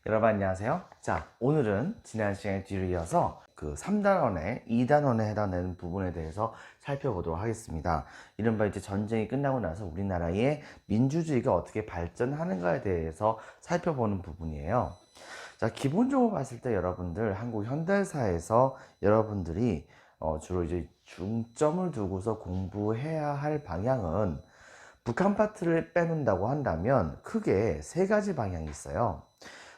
여러분 안녕하세요. 자, 오늘은 지난 시간에 뒤를 이어서 그 3단원에 2단원에 해당되는 부분에 대해서 살펴보도록 하겠습니다. 이른바 이제 전쟁이 끝나고 나서 우리나라의 민주주의가 어떻게 발전하는가에 대해서 살펴보는 부분이에요. 자, 기본적으로 봤을 때 여러분들 한국 현대사에서 여러분들이 주로 이제 중점을 두고서 공부해야 할 방향은 북한 파트를 빼놓는다고 한다면 크게 세 가지 방향이 있어요.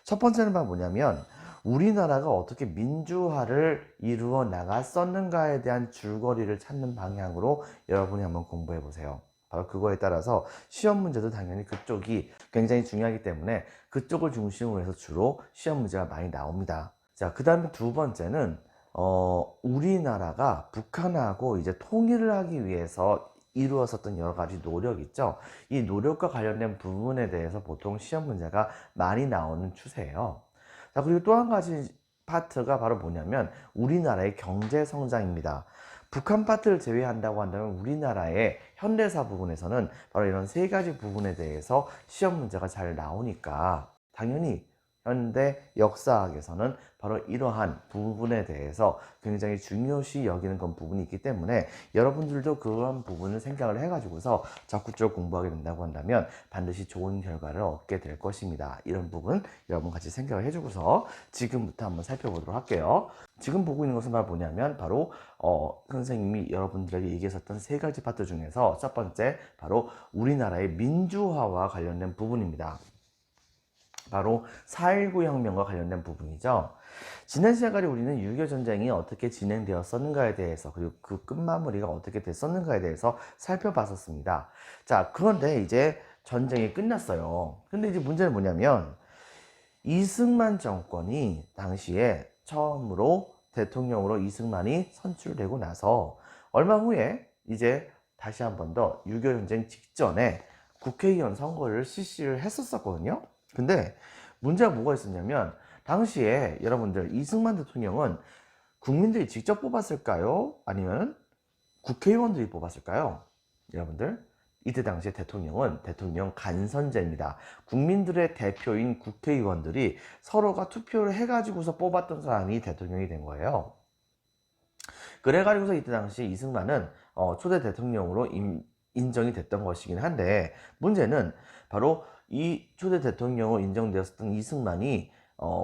첫 번째는 뭐냐면 우리나라가 어떻게 민주화를 이루어 나갔었는가에 대한 줄거리를 찾는 방향으로 여러분이 한번 공부해 보세요. 바로 그거에 따라서 시험 문제도 당연히 그쪽이 굉장히 중요하기 때문에 그쪽을 중심으로 해서 주로 시험 문제가 많이 나옵니다. 자, 그 다음에 두 번째는 우리나라가 북한하고 이제 통일을 하기 위해서 이루었었던 여러 가지 노력 있죠. 이 노력과 관련된 부분에 대해서 보통 시험 문제가 많이 나오는 추세예요. 자, 그리고 또 한 가지 파트가 바로 뭐냐면 우리나라의 경제 성장입니다. 북한 파트를 제외한다고 한다면 우리나라의 현대사 부분에서는 바로 이런 세 가지 부분에 대해서 시험 문제가 잘 나오니까 당연히 현대 역사학에서는 바로 이러한 부분에 대해서 굉장히 중요시 여기는 그런 부분이 있기 때문에 여러분들도 그런 부분을 생각을 해가지고서 적극적으로 공부하게 된다고 한다면 반드시 좋은 결과를 얻게 될 것입니다. 이런 부분 여러분 같이 생각을 해주고서 지금부터 한번 살펴보도록 할게요. 지금 보고 있는 것은 바로 뭐냐면 바로 선생님이 여러분들에게 얘기했었던 세 가지 파트 중에서 첫 번째 바로 우리나라의 민주화와 관련된 부분입니다. 바로 4.19 혁명과 관련된 부분이죠. 지난 시간까지 우리는 6.25 전쟁이 어떻게 진행되었었는가에 대해서 그리고 그 끝마무리가 어떻게 됐었는가에 대해서 살펴봤었습니다. 자, 그런데 이제 전쟁이 끝났어요. 근데 이제 문제는 뭐냐면 이승만 정권이 당시에 처음으로 대통령으로 이승만이 선출되고 나서 얼마 후에 이제 다시 한 번 더 6.25 전쟁 직전에 국회의원 선거를 실시를 했었거든요. 근데 문제가 뭐가 있었냐면 당시에 여러분들 이승만 대통령은 국민들이 직접 뽑았을까요? 아니면 국회의원들이 뽑았을까요? 여러분들 이때 당시에 대통령은 대통령 간선제입니다. 국민들의 대표인 국회의원들이 서로가 투표를 해가지고서 뽑았던 사람이 대통령이 된 거예요. 그래가지고서 이때 당시 이승만은 초대 대통령으로 인정이 됐던 것이긴 한데 문제는 바로 이 초대 대통령으로 인정되었던 이승만이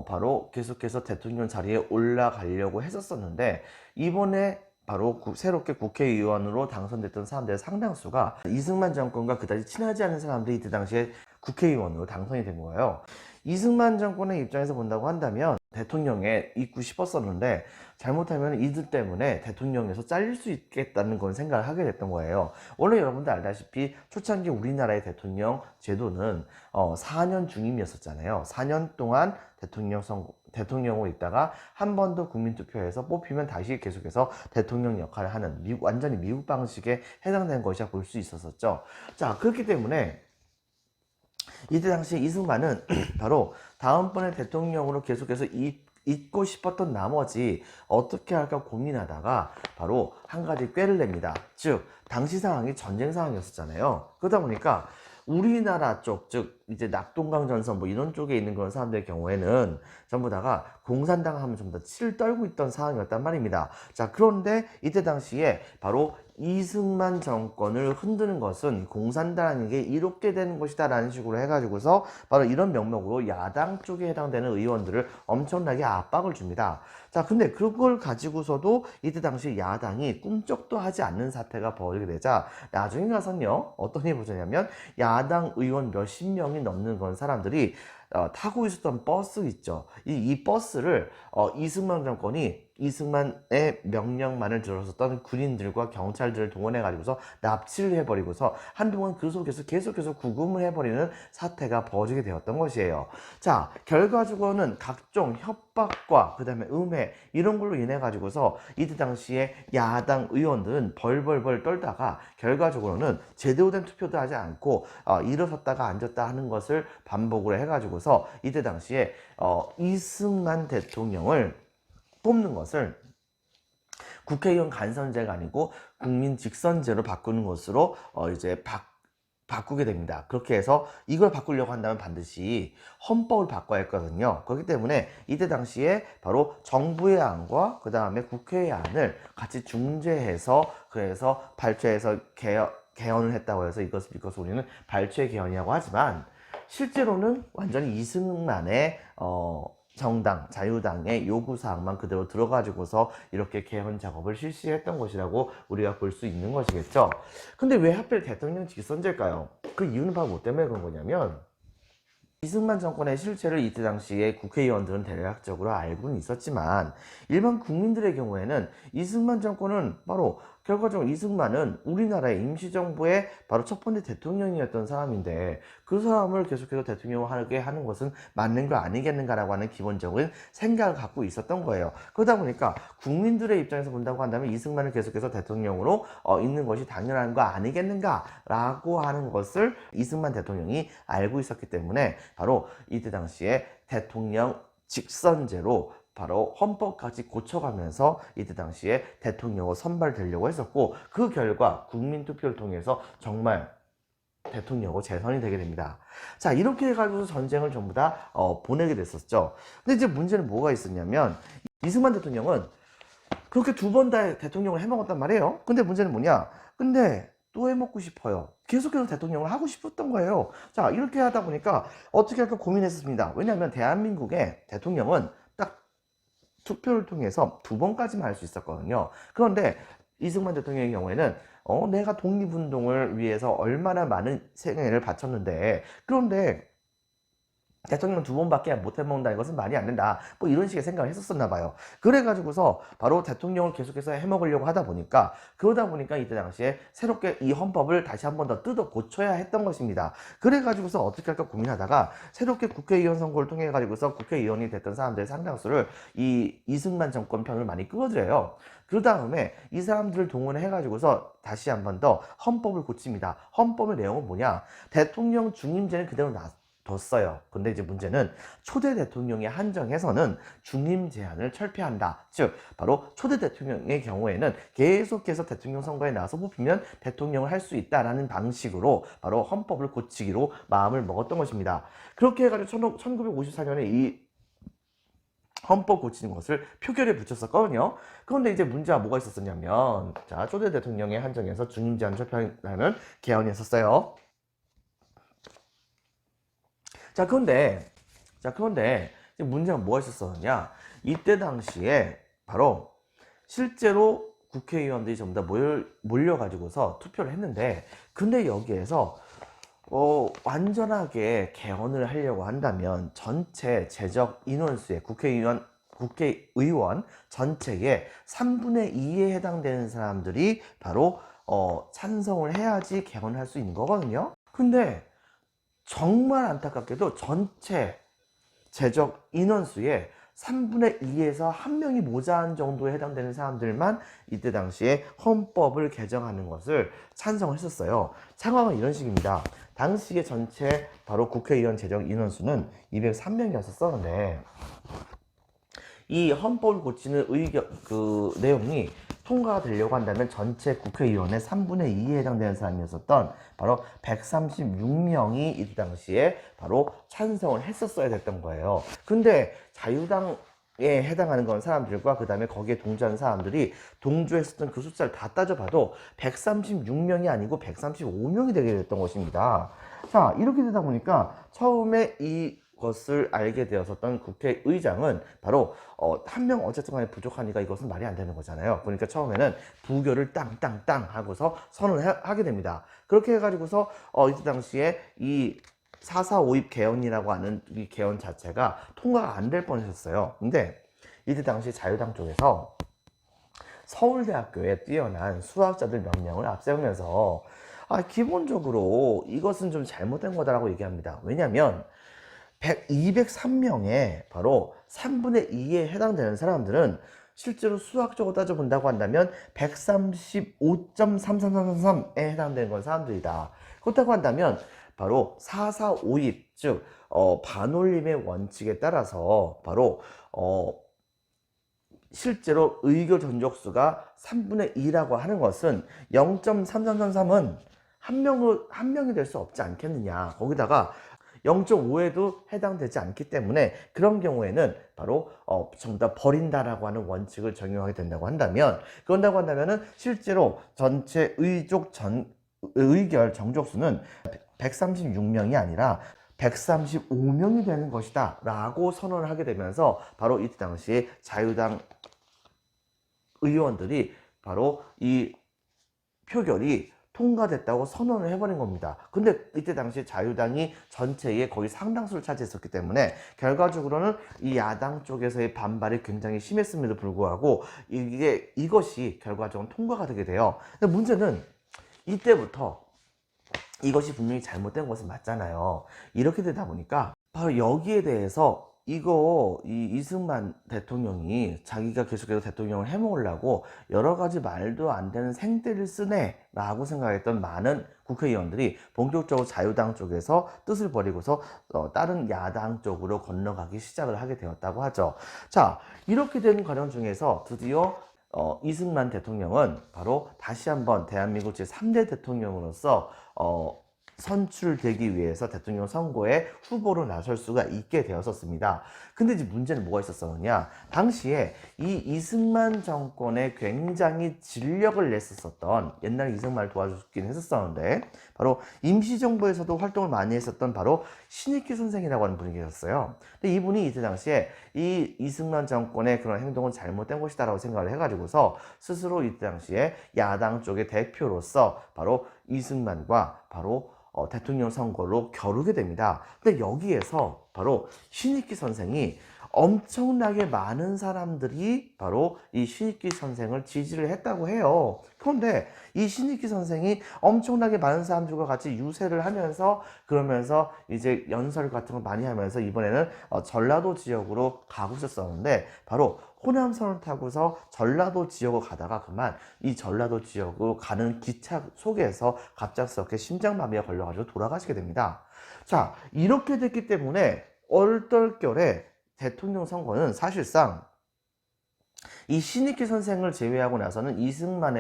바로 계속해서 대통령 자리에 올라가려고 했었는데 이번에 바로 새롭게 국회의원으로 당선됐던 사람들의 상당수가 이승만 정권과 그다지 친하지 않은 사람들이 이때 당시에 국회의원으로 당선이 된 거예요. 이승만 정권의 입장에서 본다고 한다면 대통령에 있고 싶었었는데 잘못하면 이들 때문에 대통령에서 잘릴 수 있겠다는 건 생각을 하게 됐던 거예요. 원래 여러분들 알다시피 초창기 우리나라의 대통령 제도는 4년 중임이었었잖아요. 4년 동안 대통령으로 있다가 한 번 더 국민투표에서 뽑히면 다시 계속해서 대통령 역할을 하는 완전히 미국 방식에 해당되는 것이라 볼 수 있었었죠. 자, 그렇기 때문에 이때 당시 이승만은 바로 다음번에 대통령으로 계속해서 있고 싶었던 나머지 어떻게 할까 고민하다가 바로 한 가지 꾀를 냅니다. 즉 당시 상황이 전쟁 상황이었잖아요. 그러다 보니까 우리나라 쪽, 즉 이제 낙동강 전선 뭐 이런 쪽에 있는 그런 사람들의 경우에는 전부 다가 공산당 하면 전부 다 치를 떨고 있던 상황이었단 말입니다. 자, 그런데 이때 당시에 바로 이승만 정권을 흔드는 것은 공산당에게 이롭게 되는 것이다 라는 식으로 해가지고서 바로 이런 명목으로 야당 쪽에 해당되는 의원들을 엄청나게 압박을 줍니다. 자, 근데 그걸 가지고서도 이때 당시 야당이 꿈쩍도 하지 않는 사태가 벌어지게 되자 나중에 가서는요 어떤 일이 벌어졌냐면 야당 의원 몇십 명이 넘는 그런 사람들이 타고 있었던 버스 있죠. 이 버스를 이승만 정권이 이승만의 명령만을 들었었던 군인들과 경찰들을 동원해 가지고서 납치를 해버리고서 한동안 그 속에서 계속해서 구금을 해버리는 사태가 벌어지게 되었던 것이에요. 자, 결과적으로는 각종 협박과 그 다음에 음해 이런 걸로 인해 가지고서 이때 당시에 야당 의원들은 벌벌벌 떨다가 결과적으로는 제대로 된 투표도 하지 않고 일어섰다가 앉았다 하는 것을 반복을 해가지고서 이때 당시에 이승만 대통령을 뽑는 것을 국회의원 간선제가 아니고 국민 직선제로 바꾸는 것으로 이제 바꾸게 됩니다. 그렇게 해서 이걸 바꾸려고 한다면 반드시 헌법을 바꿔야 했거든요. 그렇기 때문에 이때 당시에 바로 정부의 안과 그 다음에 국회의 안을 같이 중재해서 그래서 발췌해서 개헌을 했다고 해서 이것을 우리는 발췌 개헌이라고 하지만 실제로는 완전히 이승만의 정당, 자유당의 요구사항만 그대로 들어가지고서 이렇게 개헌 작업을 실시했던 것이라고 우리가 볼 수 있는 것이겠죠. 근데 왜 하필 대통령 직선제일까요? 그 이유는 바로 뭐 때문에 그런 거냐면 이승만 정권의 실체를 이때 당시에 국회의원들은 대략적으로 알고는 있었지만 일반 국민들의 경우에는 이승만 정권은 바로 결과적으로 이승만은 우리나라의 임시정부의 바로 첫 번째 대통령이었던 사람인데 그 사람을 계속해서 대통령을 하게 하는 것은 맞는 거 아니겠는가라고 하는 기본적인 생각을 갖고 있었던 거예요. 그러다 보니까 국민들의 입장에서 본다고 한다면 이승만을 계속해서 대통령으로 있는 것이 당연한 거 아니겠는가라고 하는 것을 이승만 대통령이 알고 있었기 때문에 바로 이때 당시에 대통령 직선제로 바로 헌법까지 고쳐가면서 이때 당시에 대통령으로 선발되려고 했었고 그 결과 국민투표를 통해서 정말 대통령으로 재선이 되게 됩니다. 자, 이렇게 해가지고 전쟁을 전부 다 보내게 됐었죠. 근데 이제 문제는 뭐가 있었냐면 이승만 대통령은 그렇게 두 번 다 대통령을 해먹었단 말이에요. 근데 문제는 뭐냐? 근데 또 해먹고 싶어요. 계속해서 대통령을 하고 싶었던 거예요. 자, 이렇게 하다 보니까 어떻게 할까 고민했습니다. 왜냐하면 대한민국의 대통령은 딱 투표를 통해서 두 번까지만 할 수 있었거든요. 그런데 이승만 대통령의 경우에는 내가 독립운동을 위해서 얼마나 많은 생애를 바쳤는데 그런데 대통령 두 번밖에 못 해먹는다는 것은 말이 안 된다. 뭐 이런 식의 생각을 했었었나 봐요. 그래가지고서 바로 대통령을 계속해서 해먹으려고 하다 보니까 그러다 보니까 이때 당시에 새롭게 이 헌법을 다시 한 번 더 뜯어 고쳐야 했던 것입니다. 그래가지고서 어떻게 할까 고민하다가 새롭게 국회의원 선거를 통해 가지고서 국회의원이 됐던 사람들의 상당수를 이 이승만 정권 편을 많이 끌어들여요. 그 다음에 이 사람들을 동원해 가지고서 다시 한 번 더 헌법을 고칩니다. 헌법의 내용은 뭐냐? 대통령 중임제는 그대로 뒀어요. 근데 이제 문제는 초대 대통령에 한정해서는 중임 제한을 철폐한다. 즉 바로 초대 대통령의 경우에는 계속해서 대통령 선거에 나서 뽑히면 대통령을 할 수 있다라는 방식으로 바로 헌법을 고치기로 마음을 먹었던 것입니다. 그렇게 해가지고 1954년에 이 헌법 고치는 것을 표결에 붙였었거든요. 그런데 이제 문제가 뭐가 있었냐면 자, 초대 대통령에 한정해서 중임 제한 철폐하는 개헌이 있었어요. 자, 그런데 문제가 뭐가 있었었냐? 이때 당시에 바로 실제로 국회의원들이 전부 다 몰려가지고서 투표를 했는데, 근데 여기에서 완전하게 개헌을 하려고 한다면 전체 재적 인원수의 국회의원 전체의 3분의 2에 해당되는 사람들이 바로 찬성을 해야지 개헌을 할 수 있는 거거든요. 근데 정말 안타깝게도 전체 재적 인원수의 3분의 2에서 1명이 모자란 정도에 해당되는 사람들만 이때 당시에 헌법을 개정하는 것을 찬성을 했었어요. 상황은 이런 식입니다. 당시의 전체 바로 국회의원 재적 인원수는 203명이었었는데 이 헌법을 고치는 내용이 통과가 되려고 한다면 전체 국회의원의 3분의 2에 해당되는 사람이었었던 바로 136명이 이 당시에 바로 찬성을 했었어야 됐던 거예요. 근데 자유당에 해당하는 건 사람들과 그 다음에 거기에 동조한 사람들이 동조했었던 그 숫자를 다 따져봐도 136명이 아니고 135명이 되게 됐던 것입니다. 자, 이렇게 되다 보니까 처음에 이것을 알게 되었었던 국회의장은 바로 한 명 어쨌든 간에 부족하니까 이것은 말이 안 되는 거잖아요. 그러니까 처음에는 부결을 땅땅땅 하고서 선언을 하게 됩니다. 그렇게 해가지고서 이때 당시에 이 4.4.5입 개헌이라고 하는 이 개헌 자체가 통과가 안 될 뻔했었어요. 근데 이때 당시 자유당 쪽에서 서울대학교에 뛰어난 수학자들 몇 명을 앞세우면서 기본적으로 이것은 좀 잘못된 거다라고 얘기합니다. 왜냐하면 203명의 바로 3분의 2에 해당되는 사람들은 실제로 수학적으로 따져본다고 한다면 135.33333에 해당되는 건 사람들이다. 그렇다고 한다면 바로 4.4.5입 즉 반올림의 원칙에 따라서 바로 실제로 의결 전족수가 3분의 2라고 하는 것은 0.3333은 한 명이 될 수 없지 않겠느냐. 거기다가 0.5에도 해당되지 않기 때문에 그런 경우에는 바로 전부 다 버린다라고 하는 원칙을 적용하게 된다고 한다면, 그런다고 한다면은 실제로 전체 의결 정족수는 136명이 아니라 135명이 되는 것이다 라고 선언을 하게 되면서 바로 이때 당시에 자유당 의원들이 바로 이 표결이 통과됐다고 선언을 해버린 겁니다. 근데 이때 당시 자유당이 전체의 거의 상당수를 차지했었기 때문에 결과적으로는 이 야당 쪽에서의 반발이 굉장히 심했음에도 불구하고 이것이 결과적으로 통과가 되게 돼요. 근데 문제는 이때부터 이것이 분명히 잘못된 것은 맞잖아요. 이렇게 되다 보니까 바로 여기에 대해서 이승만 대통령이 자기가 계속해서 대통령을 해먹으려고 여러 가지 말도 안 되는 생떼를 쓰네 라고 생각했던 많은 국회의원들이 본격적으로 자유당 쪽에서 뜻을 버리고서 다른 야당 쪽으로 건너가기 시작을 하게 되었다고 하죠. 자, 이렇게 된 과정 중에서 드디어 이승만 대통령은 바로 다시 한번 대한민국 제3대 대통령으로서 선출되기 위해서 대통령 선거에 후보로 나설 수가 있게 되었었습니다. 근데 이제 문제는 뭐가 있었느냐? 당시에 이 이승만 정권에 굉장히 진력을 냈었던, 옛날에 이승만을 도와주긴 했었었는데 바로 임시정부에서도 활동을 많이 했었던 바로 신익희 선생이라고 하는 분이 계셨어요. 근데 이분이 이때 당시에 이 이승만 정권의 그런 행동은 잘못된 것이다라고 생각을 해가지고서 스스로 이때 당시에 야당 쪽의 대표로서 바로 이승만과 바로 대통령 선거로 겨루게 됩니다. 근데 여기에서 바로 신익희 선생이 엄청나게 많은 사람들이 바로 이 신익희 선생을 지지를 했다고 해요. 그런데 이 신익희 선생이 엄청나게 많은 사람들과 같이 유세를 하면서 그러면서 이제 연설 같은 걸 많이 하면서 이번에는 전라도 지역으로 가고 있었었는데 바로 호남선을 타고서 전라도 지역으로 가다가 그만 이 전라도 지역으로 가는 기차 속에서 갑작스럽게 심장마비가 걸려가지고 돌아가시게 됩니다. 자, 이렇게 됐기 때문에 얼떨결에 대통령 선거는 사실상 이 신익희 선생을 제외하고 나서는 이승만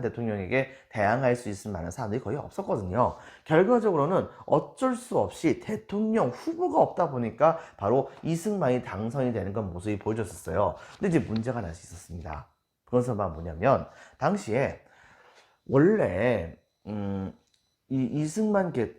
대통령에게 대항할 수 있을 만한 사람들이 거의 없었거든요. 결과적으로는 어쩔 수 없이 대통령 후보가 없다 보니까 바로 이승만이 당선이 되는 건 모습이 보여졌었어요. 근데 이제 문제가 날 수 있었습니다. 그것은 뭐냐면 당시에 원래 이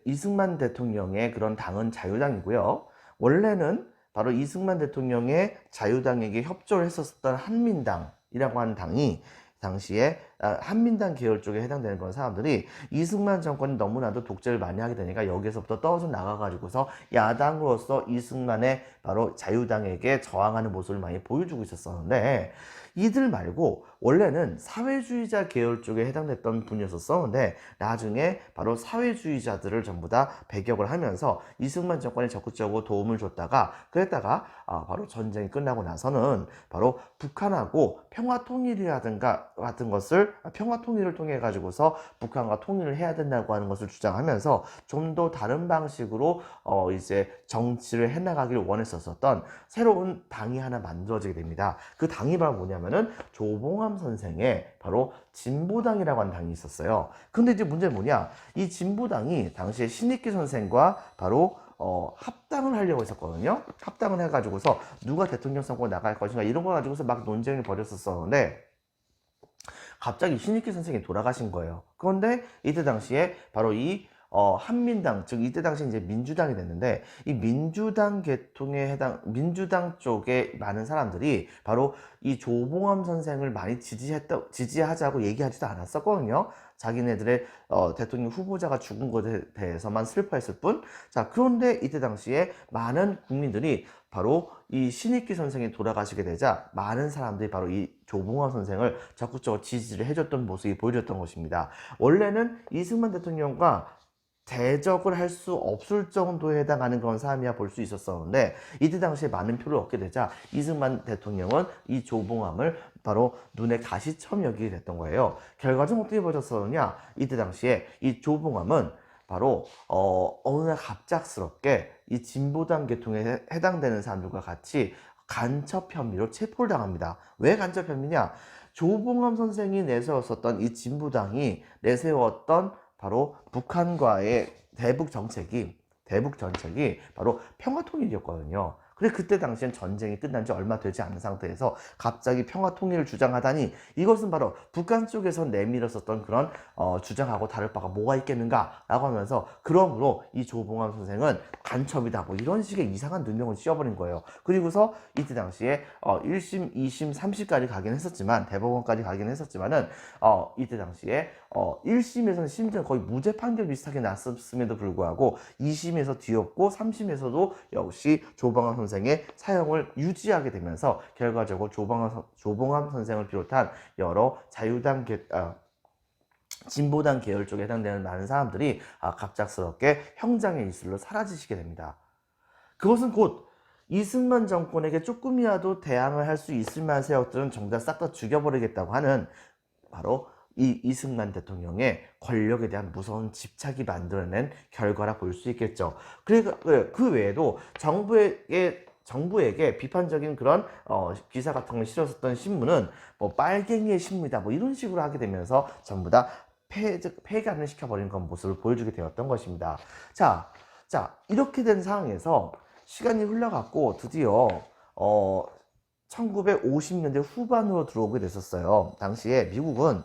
이승만 대통령의 그런 당은 자유당이고요. 원래는 바로 이승만 대통령의 자유당에게 협조를 했었던 한민당이라고 하는 당이 당시에 한민당 계열 쪽에 해당되는 그런 사람들이 이승만 정권이 너무나도 독재를 많이 하게 되니까 여기에서부터 떨어져 나가가지고서 야당으로서 이승만의 바로 자유당에게 저항하는 모습을 많이 보여주고 있었었는데 이들 말고 원래는 사회주의자 계열 쪽에 해당됐던 분이었었는데 나중에 바로 사회주의자들을 전부 다 배격을 하면서 이승만 정권에 적극적으로 도움을 줬다가 그랬다가 바로 전쟁이 끝나고 나서는 바로 북한하고 평화통일이라든가 같은 것을 평화통일을 통해 가지고서 북한과 통일을 해야 된다고 하는 것을 주장하면서 좀 더 다른 방식으로 이제 정치를 해나가기를 원했었던 새로운 당이 하나 만들어지게 됩니다. 그 당이 바로 뭐냐면은 조봉암 선생의 바로 진보당이라고 하는 당이 있었어요. 근데 이제 문제는 뭐냐? 이 진보당이 당시에 신익희 선생과 바로 합당을 하려고 했었거든요. 합당을 해가지고서 누가 대통령 선거에 나갈 것인가 이런 거 가지고서 막 논쟁을 벌였었는데 갑자기 신익희 선생이 돌아가신 거예요. 그런데 이때 당시에 바로 이 한민당, 즉 이때 당시 이제 민주당이 됐는데 이 민주당 민주당 쪽에 많은 사람들이 바로 이 조봉암 선생을 많이 지지하자고 얘기하지도 않았었거든요. 자기네들의 대통령 후보자가 죽은 것에 대해서만 슬퍼했을 뿐. 자, 그런데 이때 당시에 많은 국민들이 바로 이 신익희 선생이 돌아가시게 되자 많은 사람들이 바로 이 조봉암 선생을 적극적으로 지지를 해줬던 모습이 보여졌던 것입니다. 원래는 이승만 대통령과 대적을 할 수 없을 정도에 해당하는 그런 사람이야 볼 수 있었었는데 이때 당시에 많은 표를 얻게 되자 이승만 대통령은 이 조봉암을 바로 눈에 가시처럼 여기게 됐던 거예요. 결과적으로 어떻게 벌어졌었느냐? 이때 당시에 이 조봉암은 바로 어느 날 갑작스럽게 이 진보당 계통에 해당되는 사람들과 같이 간첩 혐의로 체포를 당합니다. 왜 간첩 혐의냐? 조봉암 선생이 내세웠었던 이 진보당이 내세웠던 바로 북한과의 대북 정책이 바로 평화통일이었거든요. 그래 그때 당시엔 전쟁이 끝난 지 얼마 되지 않은 상태에서 갑자기 평화통일을 주장하다니 이것은 바로 북한 쪽에서 내밀었었던 그런 주장하고 다를 바가 뭐가 있겠는가 라고 하면서 그러므로 이 조봉암 선생은 간첩이다 뭐 이런 식의 이상한 누명을 씌워버린 거예요. 그리고서 이때 당시에 1심, 2심, 3심까지 가긴 했었지만 대법원까지 가긴 했었지만은 이때 당시에 1심에서는 심지어 거의 무죄 판결 비슷하게 났음에도 불구하고 2심에서 뒤엎고 3심에서도 역시 조봉암 선생의 사형을 유지하게 되면서 결과적으로 조봉암 선생을 비롯한 여러 진보당 계열 쪽에 해당되는 많은 사람들이 갑작스럽게 형장의 일술로 사라지시게 됩니다. 그것은 곧 이승만 정권에게 조금이라도 대항을 할 수 있을 만한 세력들은 정작 싹 다 죽여버리겠다고 하는 바로 이 이승만 대통령의 권력에 대한 무서운 집착이 만들어낸 결과라 볼 수 있겠죠. 그 외에도 정부에게 비판적인 그런 기사 같은 걸 실었었던 신문은 뭐 빨갱이의 신문이다 뭐 이런 식으로 하게 되면서 전부 다 폐간을 시켜버리는 그런 모습을 보여주게 되었던 것입니다. 자, 이렇게 된 상황에서 시간이 흘러갔고 드디어 1950년대 후반으로 들어오게 됐었어요. 당시에 미국은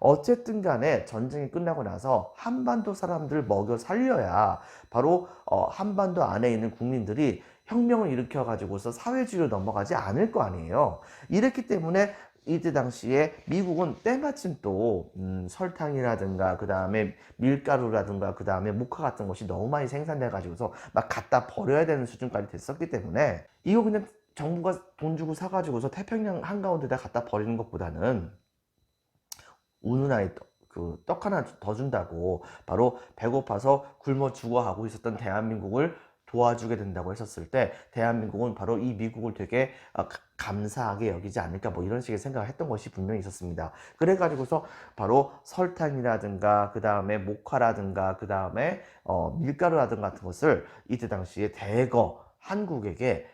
어쨌든 간에 전쟁이 끝나고 나서 한반도 사람들 먹여 살려야 바로 한반도 안에 있는 국민들이 혁명을 일으켜 가지고서 사회주의로 넘어가지 않을 거 아니에요. 이랬기 때문에 이때 당시에 미국은 때마침 또 설탕이라든가 그 다음에 밀가루라든가 그 다음에 모카 같은 것이 너무 많이 생산돼 가지고서 막 갖다 버려야 되는 수준까지 됐었기 때문에 이거 그냥 정부가 돈 주고 사가지고서 태평양 한가운데다 갖다 버리는 것보다는 우는 아이 떡 하나 더 준다고 바로 배고파서 굶어 죽어가고 있었던 대한민국을 도와주게 된다고 했었을 때 대한민국은 바로 이 미국을 되게 감사하게 여기지 않을까 뭐 이런 식의 생각을 했던 것이 분명히 있었습니다. 그래가지고서 바로 설탕이라든가 그 다음에 모카라든가 그 다음에 밀가루라든가 같은 것을 이때 당시에 대거 한국에게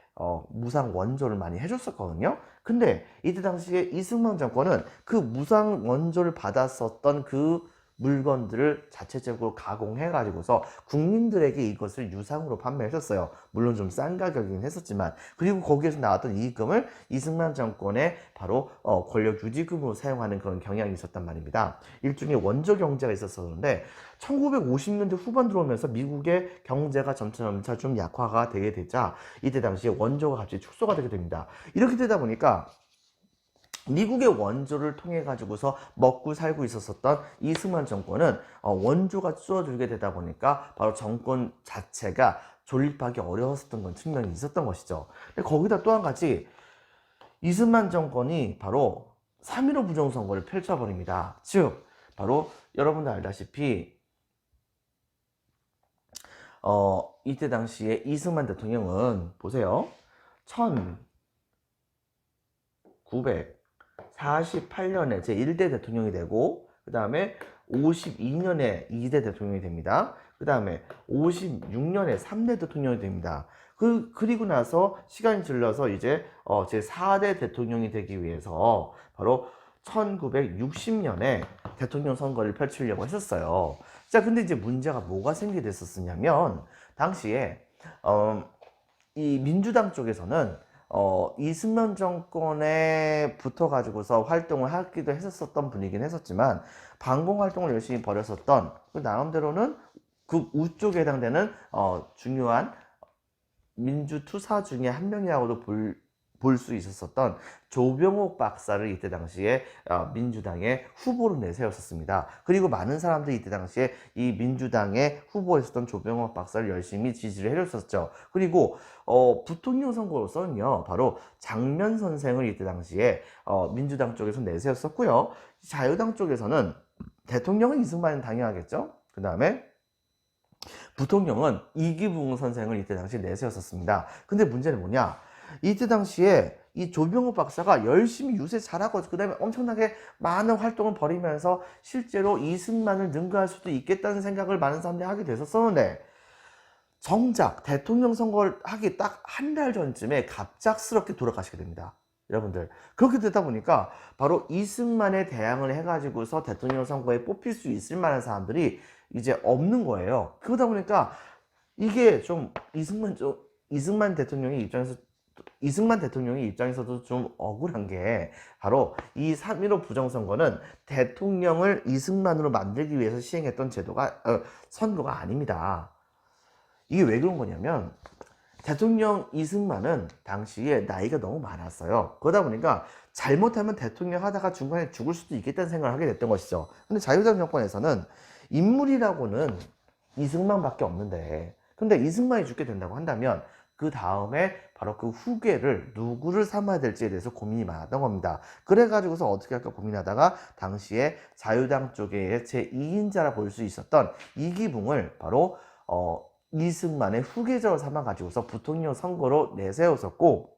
무상 원조를 많이 해줬었거든요. 근데 이때 당시에 이승만 정권은 그 무상 원조를 받았었던 그 물건들을 자체적으로 가공해 가지고서 국민들에게 이것을 유상으로 판매했었어요. 물론 좀 싼 가격이긴 했었지만, 그리고 거기에서 나왔던 이익금을 이승만 정권의 바로 권력 유지금으로 사용하는 그런 경향이 있었단 말입니다. 일종의 원조 경제가 있었었는데 1950년대 후반 들어오면서 미국의 경제가 점차 좀 약화가 되게 되자 이때 당시에 원조가 갑자기 축소가 되게 됩니다. 이렇게 되다 보니까 미국의 원조를 통해 가지고서 먹고 살고 있었던 이승만 정권은 원조가 줄어들게 되다 보니까 바로 정권 자체가 존립하기 어려웠었던 건 측면이 있었던 것이죠. 거기다 또 한 가지 이승만 정권이 바로 3.15 부정선거를 펼쳐버립니다. 즉 바로 여러분들 알다시피 이때 당시에 이승만 대통령은 보세요. 1948년에 제1대 대통령이 되고 그 다음에 52년에 2대 대통령이 됩니다. 그 다음에 56년에 3대 대통령이 됩니다. 그리고 나서 시간이 질러서 이제 제4대 대통령이 되기 위해서 바로 1960년에 대통령 선거를 펼치려고 했었어요. 자, 근데 이제 문제가 뭐가 생기게 됐었냐면 당시에 이 민주당 쪽에서는 이승만 정권에 붙어 가지고서 활동을 하기도 했었던 분이긴 했었지만 반공 활동을 열심히 벌였었던 그 나름대로는 그 우쪽에 해당되는 중요한 민주투사 중에 한 명이라고도 볼 수 있었었던 조병옥 박사를 이때 당시에 민주당의 후보로 내세웠었습니다. 그리고 많은 사람들이 이때 당시에 이 민주당의 후보였었던 조병옥 박사를 열심히 지지를 해줬었죠. 그리고 부통령 선거로서는요 바로 장면 선생을 이때 당시에 민주당 쪽에서 내세웠었고요. 자유당 쪽에서는 대통령은 이승만은 당연하겠죠. 그 다음에 부통령은 이기붕 선생을 이때 당시에 내세웠었습니다. 근데 문제는 뭐냐, 이때 당시에 이 조병호 박사가 열심히 유세 잘하고 그 다음에 엄청나게 많은 활동을 벌이면서 실제로 이승만을 능가할 수도 있겠다는 생각을 많은 사람들이 하게 됐었었는데 정작 대통령 선거를 하기 딱 한 달 전쯤에 갑작스럽게 돌아가시게 됩니다. 여러분들, 그렇게 되다 보니까 바로 이승만에 대항을 해가지고서 대통령 선거에 뽑힐 수 있을 만한 사람들이 이제 없는 거예요. 그러다 보니까 이게 좀 이승만 대통령의 입장에서도 좀 억울한 게 바로 이 3.15 부정선거는 대통령을 이승만으로 만들기 위해서 시행했던 선거가 아닙니다. 이게 왜 그런 거냐면 대통령 이승만은 당시에 나이가 너무 많았어요. 그러다 보니까 잘못하면 대통령 하다가 중간에 죽을 수도 있겠다는 생각을 하게 됐던 것이죠. 근데 자유당 정권에서는 인물이라고는 이승만밖에 없는데, 근데 이승만이 죽게 된다고 한다면 그 다음에 바로 그 후계를 누구를 삼아야 될지에 대해서 고민이 많았던 겁니다. 그래가지고서 어떻게 할까 고민하다가 당시에 자유당 쪽의 제2인자라 볼 수 있었던 이기붕을 바로 이승만의 후계자로 삼아가지고서 부통령 선거로 내세웠었고,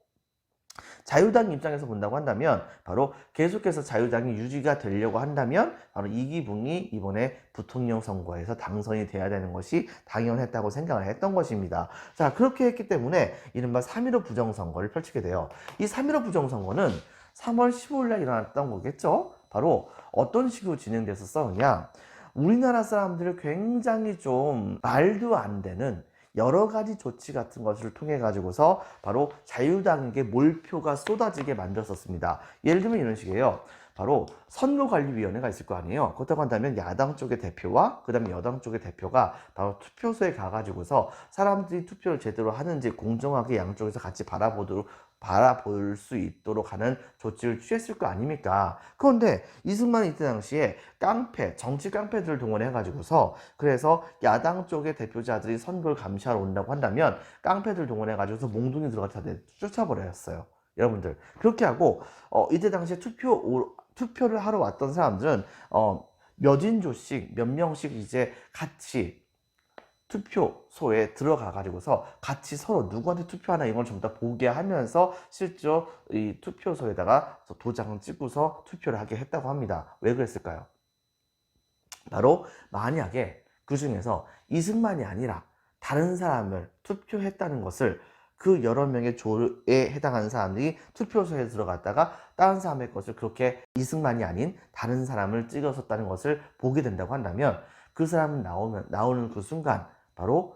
자유당 입장에서 본다고 한다면 바로 계속해서 자유당이 유지가 되려고 한다면 바로 이기붕이 이번에 부통령 선거에서 당선이 돼야 되는 것이 당연했다고 생각을 했던 것입니다. 자, 그렇게 했기 때문에 이른바 3.15 부정선거를 펼치게 돼요. 이 3.15 부정선거는 3월 15일 날 일어났던 거겠죠? 바로 어떤 식으로 진행됐었느냐, 우리나라 사람들을 굉장히 좀 말도 안 되는 여러 가지 조치 같은 것을 통해 가지고서 바로 자유당에게 몰표가 쏟아지게 만들었었습니다. 예를 들면 이런 식이에요. 바로 선거관리위원회가 있을 거 아니에요. 그렇다고 한다면 야당 쪽의 대표와 그 다음에 여당 쪽의 대표가 바로 투표소에 가가지고서 사람들이 투표를 제대로 하는지 공정하게 양쪽에서 같이 바라볼 수 있도록 하는 조치를 취했을 거 아닙니까? 그런데 이승만이 이때 당시에 정치 깡패들을 동원해 가지고서, 그래서 야당 쪽의 대표자들이 선거를 감시하러 온다고 한다면 깡패들 동원해 가지고서 몽둥이 들어가서 쫓아버렸어요. 여러분들, 그렇게 하고 이때 당시에 투표를 하러 왔던 사람들은 몇 인조씩 몇 명씩 이제 같이 투표소에 들어가 가지고서 같이 서로 누구한테 투표하나 이걸 전부 다 보게 하면서 실제로 이 투표소에다가 도장을 찍고서 투표를 하게 했다고 합니다. 왜 그랬을까요? 바로 만약에 그 중에서 이승만이 아니라 다른 사람을 투표했다는 것을 그 여러 명의 조에 해당하는 사람들이 투표소에 들어갔다가 다른 사람의 것을 그렇게 이승만이 아닌 다른 사람을 찍었었다는 것을 보게 된다고 한다면 그 사람 나오는 그 순간 바로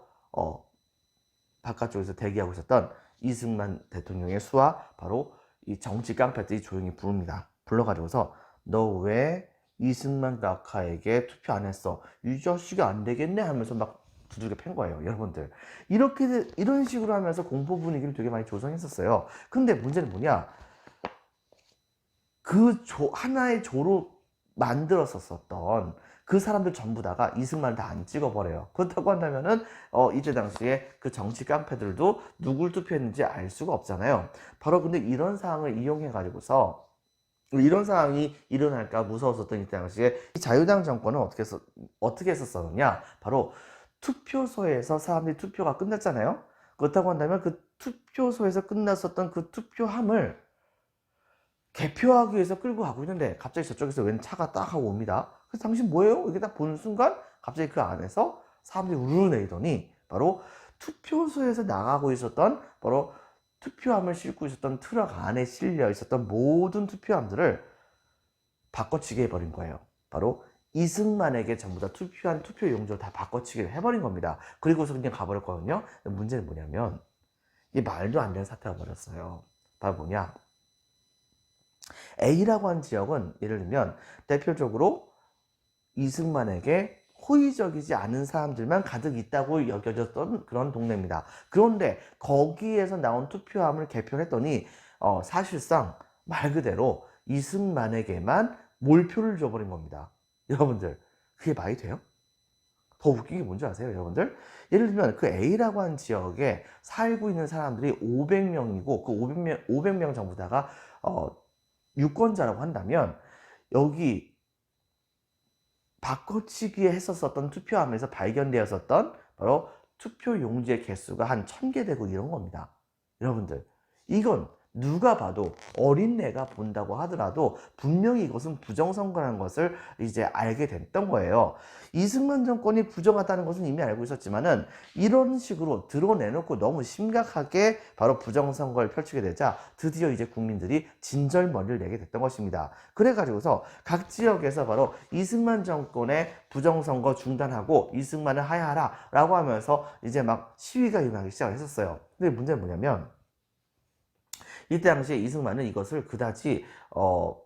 바깥쪽에서 대기하고 있었던 이승만 대통령의 수와 바로 이 정치 깡패들이 조용히 부릅니다. 불러가지고서 너 왜 이승만 각하에게 투표 안 했어? 이 자식이 안 되겠네 하면서 막 두들겨 팬 거예요, 여러분들. 이런 식으로 하면서 공포 분위기를 되게 많이 조성했었어요. 근데 문제는 뭐냐? 하나의 조로 만들었었던 그 사람들 전부 다가 이승만을 다 안 찍어버려요. 그렇다고 한다면은 이때 당시에 그 정치 깡패들도 누굴 투표했는지 알 수가 없잖아요. 바로 근데 이런 상황을 이용해 가지고서 이런 상황이 일어날까 무서웠었던 이때 당시에 이 자유당 정권은 어떻게 했었느냐, 바로 투표소에서 사람들이 투표가 끝났잖아요. 그렇다고 한다면 그 투표소에서 끝났었던 그 투표함을 개표하기 위해서 끌고 가고 있는데 갑자기 저쪽에서 웬 차가 딱 하고 옵니다. 그래서 당신 뭐예요? 이렇게 딱 보는 순간 갑자기 그 안에서 사람들이 우르르 내리더니 바로 투표소에서 나가고 있었던, 바로 투표함을 싣고 있었던 트럭 안에 실려 있었던 모든 투표함들을 바꿔치기 해버린 거예요. 바로 이승만에게 전부 다 투표한 투표 용지를 다 바꿔치기를 해버린 겁니다. 그리고서 그냥 가버렸거든요. 문제는 뭐냐면 이 말도 안 되는 사태가 벌었어요. 바로 뭐냐, A라고 하는 지역은 예를 들면 대표적으로 이승만에게 호의적이지 않은 사람들만 가득 있다고 여겨졌던 그런 동네입니다. 그런데 거기에서 나온 투표함을 개표를 했더니 사실상 말 그대로 이승만에게만 몰표를 줘버린 겁니다. 여러분들, 그게 말이 돼요? 더 웃긴 게 뭔지 아세요, 여러분들? 예를 들면 그 A라고 하는 지역에 살고 있는 사람들이 500명이고 그 500명 전부 다가 유권자라고 한다면 여기 바꿔치기에 했었던 투표함에서 발견되었었던 바로 투표 용지의 개수가 한 1000개 되고 이런 겁니다. 여러분들, 이건 누가 봐도 어린애가 본다고 하더라도 분명히 이것은 부정선거라는 것을 이제 알게 됐던 거예요. 이승만 정권이 부정하다는 것은 이미 알고 있었지만은 이런 식으로 드러내놓고 너무 심각하게 바로 부정선거를 펼치게 되자 드디어 이제 국민들이 진절머리를 내게 됐던 것입니다. 그래가지고서 각 지역에서 바로 이승만 정권의 부정선거 중단하고 이승만을 하야하라 라고 하면서 이제 막 시위가 일어나기 시작을 했었어요. 근데 문제는 뭐냐면 이때 당시에 이승만은 이것을 그다지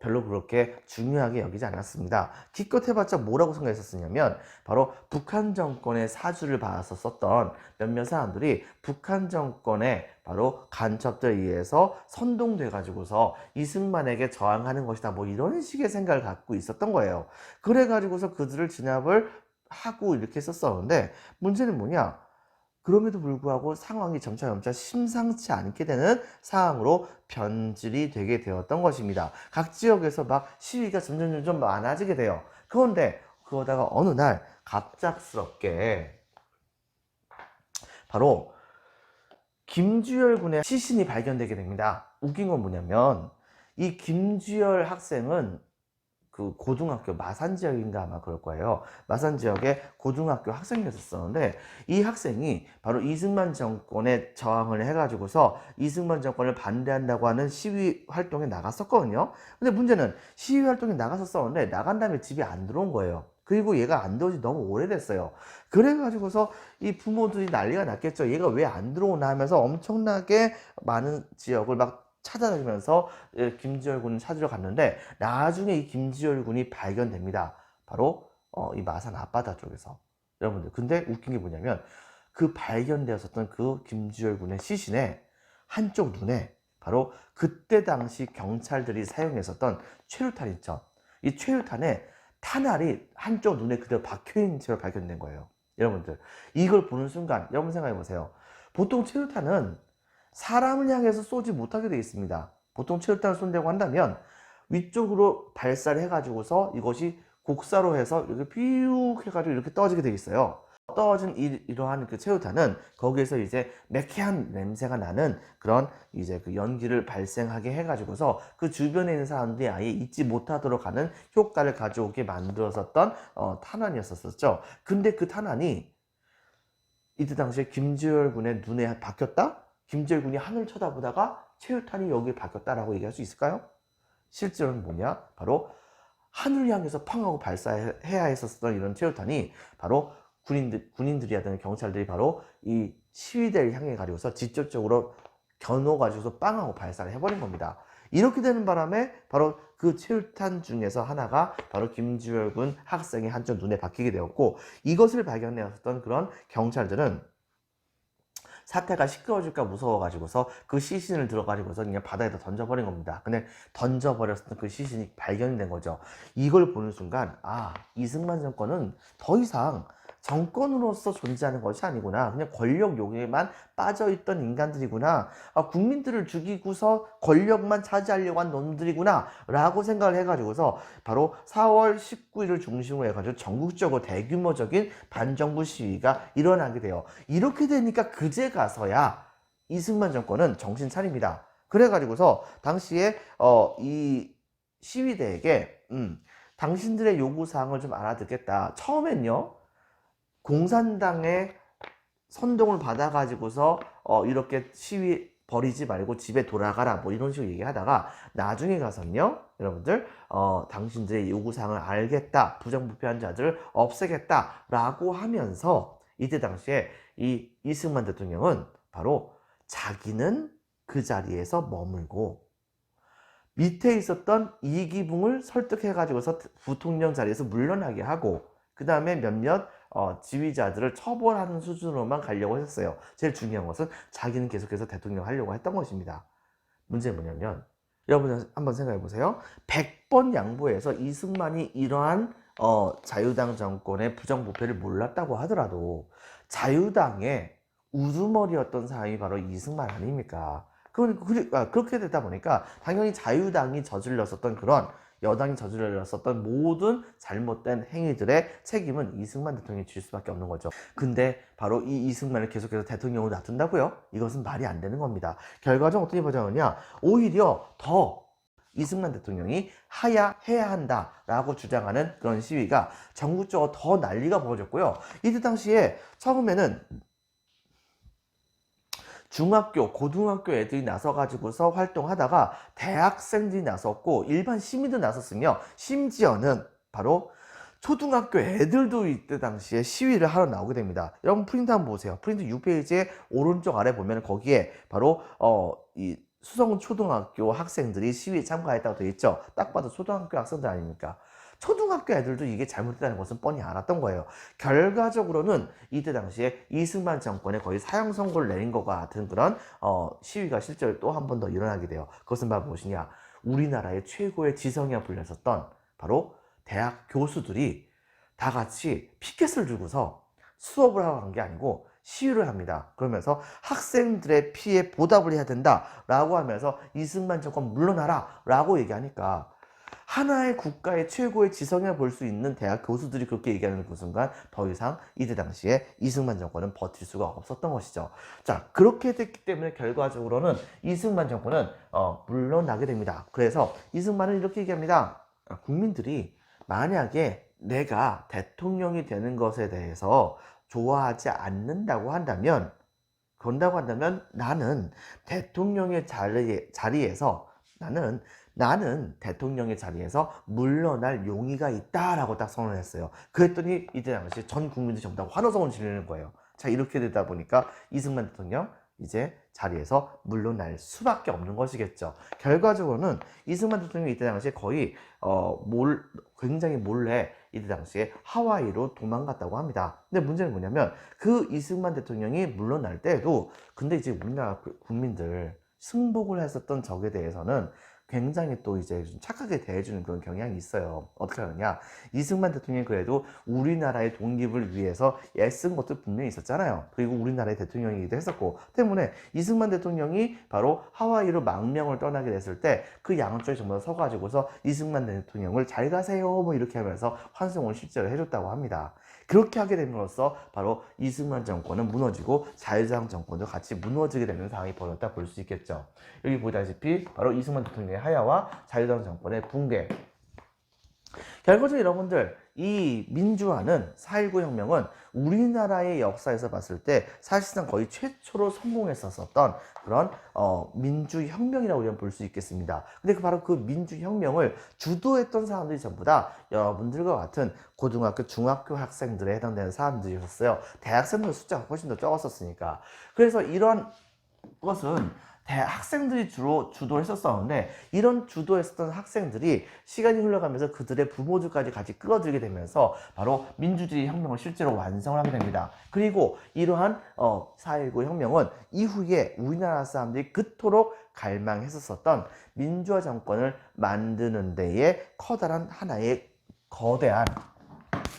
별로 그렇게 중요하게 여기지 않았습니다. 기껏 해봤자 뭐라고 생각했었냐면 바로 북한 정권의 사주를 봐서 썼던 몇몇 사람들이 북한 정권의 바로 간첩들에 의해서 선동돼 가지고서 이승만에게 저항하는 것이다 뭐 이런 식의 생각을 갖고 있었던 거예요. 그래 가지고서 그들을 진압을 하고 이렇게 썼었는데 문제는 뭐냐? 그럼에도 불구하고 상황이 점차 심상치 않게 되는 상황으로 변질이 되게 되었던 것입니다. 각 지역에서 막 시위가 점점 많아지게 돼요. 그런데 그러다가 어느 날 갑작스럽게 바로 김주열 군의 시신이 발견되게 됩니다. 웃긴 건 뭐냐면 이 김주열 학생은 그 고등학교 마산 지역인가 아마 그럴 거예요. 마산 지역의 고등학교 학생이었었는데 이 학생이 바로 이승만 정권에 저항을 해가지고서 이승만 정권을 반대한다고 하는 시위 활동에 나갔었거든요. 근데 문제는 시위 활동에 나갔었는데 나간 다음에 집에 안 들어온 거예요. 그리고 얘가 안 들어온 지 너무 오래됐어요. 그래가지고서 이 부모들이 난리가 났겠죠. 얘가 왜 안 들어오나 하면서 엄청나게 많은 지역을 막 찾아다니면서 김지열 군을 찾으러 갔는데 나중에 이 김지열 군이 발견됩니다. 바로 이 마산 앞바다 쪽에서. 여러분들 근데 웃긴 게 뭐냐면 그 발견되었었던 그 김지열 군의 시신에 한쪽 눈에 바로 그때 당시 경찰들이 사용했었던 최루탄 있죠. 이 최루탄에 탄알이 한쪽 눈에 그대로 박혀있는 채로 발견된 거예요. 여러분들 이걸 보는 순간 여러분 생각해 보세요. 보통 최루탄은 사람을 향해서 쏘지 못하게 되어 있습니다. 보통 최루탄을 쏜다고 한다면 위쪽으로 발사를 해가지고서 이것이 곡사로 해서 이렇게 삐욱 해가지고 이렇게 떨어지게 되어 있어요. 떨어진 이러한 그 최루탄은 거기에서 이제 매캐한 냄새가 나는 그런 이제 그 연기를 발생하게 해가지고서 그 주변에 있는 사람들이 아예 잊지 못하도록 하는 효과를 가져오게 만들었었던 탄환이었었죠. 근데 그 탄환이 이때 당시에 김지열 군의 눈에 박혔다? 김지열 군이 하늘 쳐다보다가 최루탄이 여기에 박혔다라고 얘기할 수 있을까요? 실제로는 뭐냐? 바로 하늘 향해서 팡 하고 발사해야 했었던 이런 최루탄이 바로 군인들이 하든 경찰들이 바로 이 시위대를 향해 가지고서 직접적으로 겨누어가지고서 빵 하고 발사를 해버린 겁니다. 이렇게 되는 바람에 바로 그 최루탄 중에서 하나가 바로 김주열 군 학생의 한쪽 눈에 박히게 되었고 이것을 발견해왔던 그런 경찰들은 사태가 시끄러워질까 무서워가지고서 그 시신을 들어가지고서 그냥 바다에다 던져버린 겁니다. 근데 던져버렸던 그 시신이 발견이 된 거죠. 이걸 보는 순간 아 이승만 정권은 더 이상 정권으로서 존재하는 것이 아니구나. 그냥 권력 욕에만 빠져있던 인간들이구나. 아, 국민들을 죽이고서 권력만 차지하려고 한 놈들이구나 라고 생각을 해가지고서 바로 4월 19일을 중심으로 해가지고 전국적으로 대규모적인 반정부 시위가 일어나게 돼요. 이렇게 되니까 그제 가서야 이승만 정권은 정신 차립니다. 그래가지고서 당시에 이 시위대에게 당신들의 요구사항을 좀 알아듣겠다. 처음엔요. 공산당의 선동을 받아가지고서 이렇게 시위 벌이지 말고 집에 돌아가라 뭐 이런 식으로 얘기하다가 나중에 가서는요 여러분들 당신들의 요구사항을 알겠다 부정부패한 자들을 없애겠다 라고 하면서 이때 당시에 이 이승만 대통령은 바로 자기는 그 자리에서 머물고 밑에 있었던 이기붕을 설득해 가지고서 부통령 자리에서 물러나게 하고 그 다음에 몇몇 지휘자들을 처벌하는 수준으로만 가려고 했어요. 제일 중요한 것은 자기는 계속해서 대통령 하려고 했던 것입니다. 문제는 뭐냐면 여러분 한번 생각해 보세요. 100번 양보해서 이승만이 이러한 자유당 정권의 부정부패를 몰랐다고 하더라도 자유당의 우두머리였던 사람이 바로 이승만 아닙니까? 그렇게 되다 보니까 당연히 자유당이 저질렀었던 그런 여당이 저질렀었던 모든 잘못된 행위들의 책임은 이승만 대통령이 질 수밖에 없는 거죠. 근데 바로 이 이승만을 계속해서 대통령으로 놔둔다고요? 이것은 말이 안 되는 겁니다. 결과적으로 어떻게 보자느냐, 오히려 더 이승만 대통령이 하야해야 한다라고 주장하는 그런 시위가 전국적으로 더 난리가 벌어졌고요. 이때 당시에 처음에는 중학교, 고등학교 애들이 나서가지고서 활동하다가 대학생들이 나섰고 일반 시민도 나섰으며 심지어는 바로 초등학교 애들도 이때 당시에 시위를 하러 나오게 됩니다. 여러분 프린트 한번 보세요. 프린트 6페이지의 오른쪽 아래 보면 거기에 바로 이 수성 초등학교 학생들이 시위에 참가했다고 되어 있죠. 딱 봐도 초등학교 학생들 아닙니까? 초등학교 애들도 이게 잘못됐다는 것은 뻔히 알았던 거예요. 결과적으로는 이때 당시에 이승만 정권에 거의 사형 선고를 내린 것과 같은 그런 시위가 실제로 또 한 번 더 일어나게 돼요. 그것은 바로 무엇이냐? 우리나라의 최고의 지성이라 불렸었던 바로 대학 교수들이 다 같이 피켓을 들고서 수업을 하러 간 게 아니고 시위를 합니다. 그러면서 학생들의 피해 보답을 해야 된다라고 하면서 이승만 정권 물러나라 라고 얘기하니까 하나의 국가의 최고의 지성이라 볼 수 있는 대학 교수들이 그렇게 얘기하는 그 순간 더 이상 이때 당시에 이승만 정권은 버틸 수가 없었던 것이죠. 자, 그렇게 됐기 때문에 결과적으로는 이승만 정권은 물러나게 됩니다. 그래서 이승만은 이렇게 얘기합니다. 국민들이 만약에 내가 대통령이 되는 것에 대해서 좋아하지 않는다고 한다면, 그런다고 한다면 나는 대통령의 자리에서 나는 대통령의 자리에서 물러날 용의가 있다라고 딱 선언했어요. 그랬더니 이때 당시 전 국민들이 전부 다 환호성을 지르는 거예요. 자, 이렇게 되다 보니까 이승만 대통령 이제 자리에서 물러날 수밖에 없는 것이겠죠. 결과적으로는 이승만 대통령이 이때 당시에 거의 굉장히 몰래 이때 당시에 하와이로 도망갔다고 합니다. 근데 문제는 뭐냐면 그 이승만 대통령이 물러날 때에도 근데 이제 우리나라 국민들 승복을 했었던 적에 대해서는 굉장히 또 이제 좀 착하게 대해주는 그런 경향이 있어요. 어떻게 하느냐, 이승만 대통령이 그래도 우리나라의 독립을 위해서 애쓴 것도 분명히 있었잖아요. 그리고 우리나라의 대통령이기도 했었고 때문에 이승만 대통령이 바로 하와이로 망명을 떠나게 됐을 때 그 양쪽에 전부 다 서가지고서 이승만 대통령을 잘 가세요 뭐 이렇게 하면서 환송을 실제로 해줬다고 합니다. 그렇게 하게 됨으로써 바로 이승만 정권은 무너지고 자유당 정권도 같이 무너지게 되는 상황이 벌어졌다 볼 수 있겠죠. 여기 보다시피 바로 이승만 대통령의 하야와 자유당 정권의 붕괴. 결과적으로 여러분들 이 민주화는 4.19 혁명은 우리나라의 역사에서 봤을 때 사실상 거의 최초로 성공했었던 그런 민주혁명이라고 우리가 볼 수 있겠습니다. 근데 바로 그 민주혁명을 주도했던 사람들이 전부 다 여러분들과 같은 고등학교, 중학교 학생들에 해당되는 사람들이었어요. 대학생들 숫자가 훨씬 더 적었었으니까. 그래서 이런 것은 학생들이 주로 주도했었었는데 이런 주도했었던 학생들이 시간이 흘러가면서 그들의 부모들까지 같이 끌어들이게 되면서 바로 민주주의 혁명을 실제로 완성을 하게 됩니다. 그리고 이러한 4.19 혁명은 이후에 우리나라 사람들이 그토록 갈망했었던 민주화 정권을 만드는 데에 커다란 하나의 거대한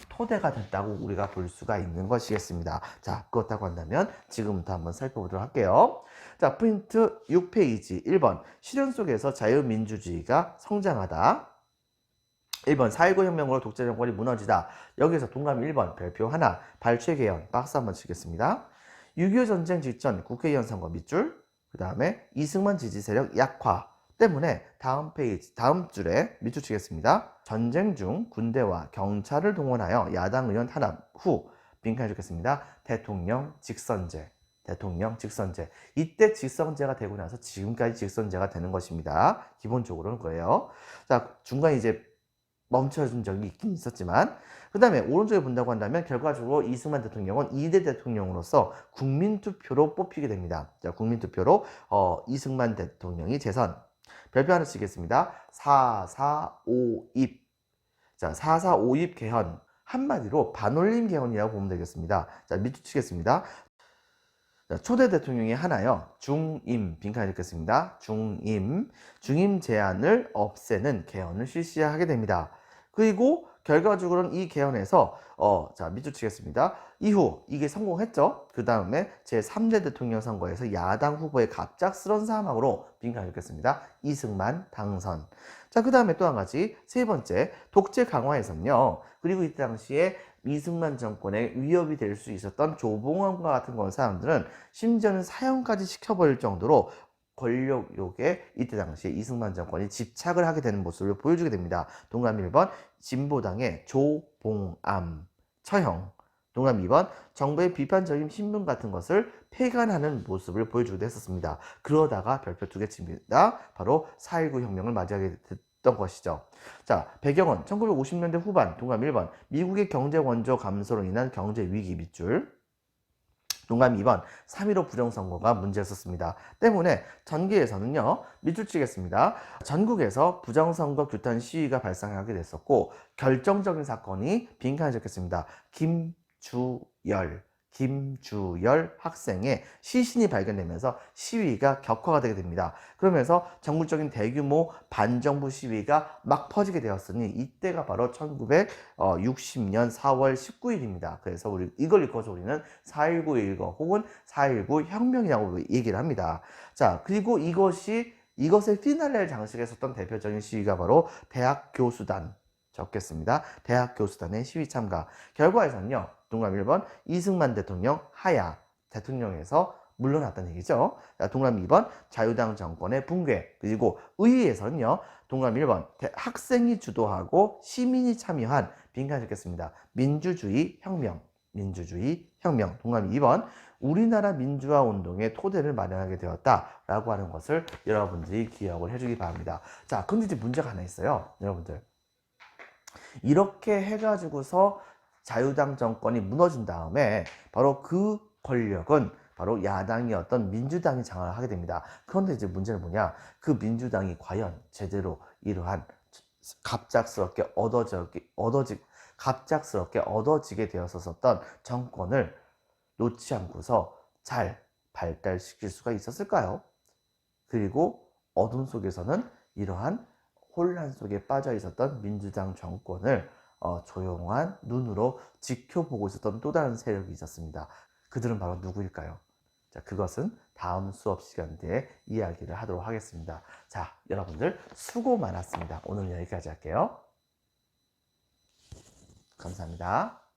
토대가 됐다고 우리가 볼 수가 있는 것이겠습니다. 자, 그렇다고 한다면 지금부터 한번 살펴보도록 할게요. 자, 프린트 6페이지 1번 실현 속에서 자유민주주의가 성장하다. 1번 4.19 혁명으로 독재 정권이 무너지다. 여기서 동그라미 1번 별표 하나 발췌 개헌 박스 한번 치겠습니다. 6.25 전쟁 직전 국회의원 선거 밑줄, 그 다음에 이승만 지지 세력 약화 때문에 다음 페이지, 다음 줄에 밑줄 치겠습니다. 전쟁 중 군대와 경찰을 동원하여 야당 의원 탄압 후 빈칸해 주겠습니다. 대통령 직선제. 이때 직선제가 되고 나서 지금까지 직선제가 되는 것입니다. 기본적으로는 그래요. 자, 중간에 이제 멈춰진 적이 있긴 있었지만, 그 다음에 오른쪽에 본다고 한다면 결과적으로 이승만 대통령은 2대 대통령으로서 국민투표로 뽑히게 됩니다. 자, 국민투표로 이승만 대통령이 재선. 별표 하나 치겠습니다. 4.4.5입. 자, 4.4.5입 개헌. 한마디로 반올림 개헌이라고 보면 되겠습니다. 자, 밑줄 치겠습니다. 자, 초대 대통령이 하나요. 중임, 빈칸 읽겠습니다. 중임 제한을 없애는 개헌을 실시하게 됩니다. 그리고 결과적으로는 이 개헌에서 자, 밑줄 치겠습니다. 이후 이게 성공했죠. 그 다음에 제3대 대통령 선거에서 야당 후보의 갑작스런 사망으로 빈칸을 줬겠습니다. 이승만 당선. 자, 그 다음에 또 한 가지 세 번째 독재 강화에서는요. 그리고 이때 당시에 이승만 정권에 위협이 될 수 있었던 조봉암과 같은 사람들은 심지어는 사형까지 시켜버릴 정도로 권력욕에 이때 당시에 이승만 정권이 집착을 하게 되는 모습을 보여주게 됩니다. 동그라미 1번 진보당의 조봉암 처형, 동그라미 2번 정부의 비판적인 신문 같은 것을 폐간하는 모습을 보여주기도 했었습니다. 그러다가 별표 2개 칩니다. 바로 4.19 혁명을 맞이하게 됐던 것이죠. 자, 배경은 1950년대 후반, 동그라미 1번 미국의 경제 원조 감소로 인한 경제 위기 밑줄, 동그라미 2번 3.15 부정선거가 문제였었습니다. 때문에 전기에서는요, 밑줄 치겠습니다. 전국에서 부정선거 규탄 시위가 발생하게 됐었고 결정적인 사건이 빈칸에 적혔습니다. 김주열 학생의 시신이 발견되면서 시위가 격화가 되게 됩니다. 그러면서 전국적인 대규모 반정부 시위가 막 퍼지게 되었으니 이때가 바로 1960년 4월 19일입니다. 그래서 이걸 읽어서 우리는 4.19 일거 혹은 4.19 혁명이라고 얘기를 합니다. 자, 그리고 이것의 피날레를 장식했었던 대표적인 시위가 바로 대학 교수단, 적겠습니다. 대학 교수단의 시위 참가. 결과에서는요, 동그라미 1번 이승만 대통령 하야 대통령에서 물러났다는 얘기죠. 동그라미 2번 자유당 정권의 붕괴. 그리고 의회에서는요, 동그라미 1번 학생이 주도하고 시민이 참여한 빈칸 적겠습니다. 민주주의 혁명. 동그라미 2번 우리나라 민주화 운동의 토대를 마련하게 되었다라고 하는 것을 여러분들이 기억을 해주기 바랍니다. 자, 근데 이제 문제가 하나 있어요, 여러분들. 이렇게 해가지고서 자유당 정권이 무너진 다음에 바로 그 권력은 바로 야당이었던 민주당이 장악을 하게 됩니다. 그런데 이제 문제는 뭐냐? 그 민주당이 과연 제대로 이러한 갑작스럽게 얻어지게 되었었던 정권을 놓지 않고서 잘 발달시킬 수가 있었을까요? 그리고 어둠 속에서는 이러한 혼란 속에 빠져 있었던 민주당 정권을 조용한 눈으로 지켜보고 있었던 또 다른 세력이 있었습니다. 그들은 바로 누구일까요? 자, 그것은 다음 수업 시간대에 이야기를 하도록 하겠습니다. 자, 여러분들 수고 많았습니다. 오늘 여기까지 할게요. 감사합니다.